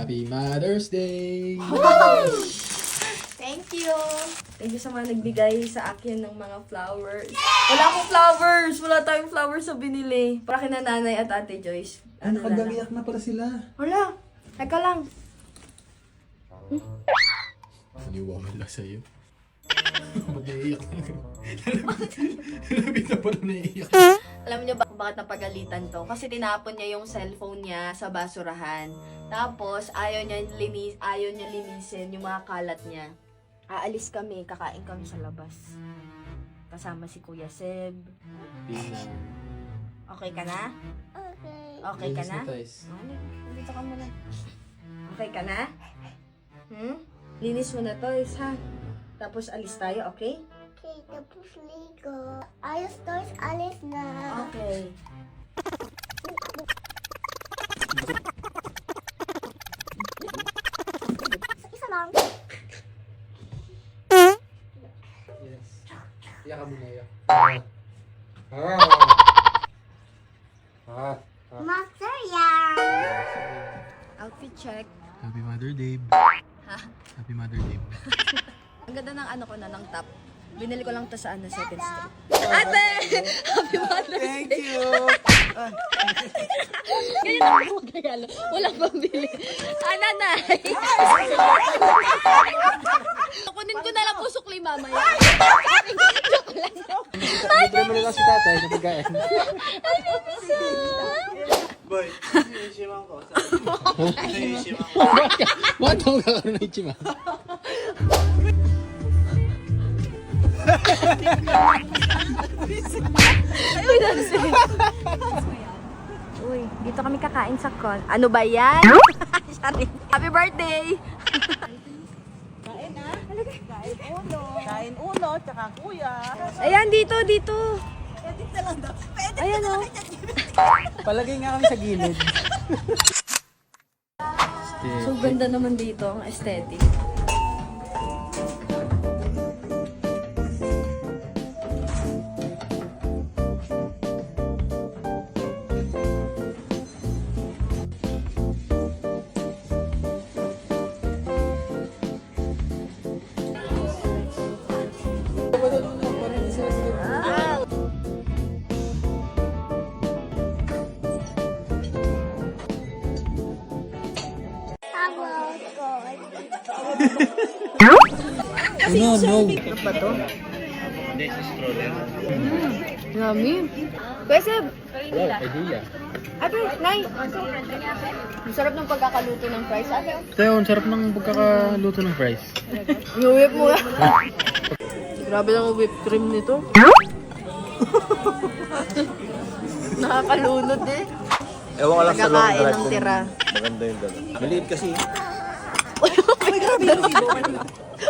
Happy Mother's Day! Thank you! Thank you sa mga nagbigay sa akin ng mga flowers. Wala akong flowers! Wala tayong flowers sa binili. Para kina nanay at ate Joyce. Ano ka, damiyak na pala sila. Wala! Teka lang. Naniwala sa'yo. Ba't naiiyak na? Nalabit na pala naiiyak. Alam niyo ba bakit napagalitan to? Kasi tinapon niya yung cellphone niya sa basurahan. Tapos, ayaw niya linisin yung mga kalat niya. Aalis kami, kakain kami sa labas. Kasama si Kuya Seb. Okay ka na? Okay ka na? Dito ka muna. Okay ka na? Linis mo na to, ha? Tapos alis tayo, okay? Okay, tapos ligo. Ayos, toys, alis na. Okay. Isa lang. Yes. Iyak ka muna, iyak. Master yan. Outfit check. Happy Mother Day. Ha? Happy Mother Day. Ang ganda ng ano ko na, ng top. Binili ko lang to sa 2nd Street. Ate! Happy Mother's Day! Thank you! Ganyan ako magregalo. Walang pambili. Nanay! Kunin ko na lang po sukli mamaya. Joke lang. Libre mo nila si tatay sa pagkain. Boy, sinishimang ko. Sinishimang ko. Bakit ako kakaroon ng ichima? Uy, dancing. Uy, dito kami kakain sa con. Ano ba yan? Sorry. Happy birthday! Kain uno, tsaka kuya. Ayan, dito. Ayan, oh. Palagay nga kami sa gilid. So, ganda naman dito ang aesthetic. No. Ano ba to? Yummy. Pwese, Wow, idea. ate, nay. Ang sarap ng pagkakaluto ng fries, ate. Tayo, ang sarap ng pagkakaluto ng fries. Iuwip mo na. Grabe lang ang whipped cream nito. Nakakalunod eh. Ewan ko lang sa long Nagkakain drive ng kung tira. maganda yung dala. Maliit kasi.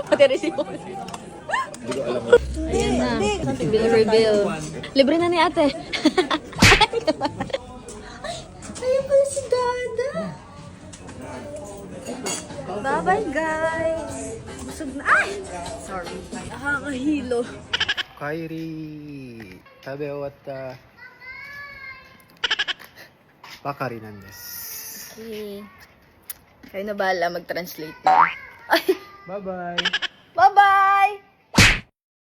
Pati resibo. Hindi ko alam. Ayan na. Reveal. Libre na ni ate. Ayun pala si Dada. Bye-bye guys. Busog na. Ay! Sorry. Nakakahilo. Kyrie Tabeo at Bakari Nandes. Okay. Kayo na bahala mag-translate na. Ay! Bye-bye!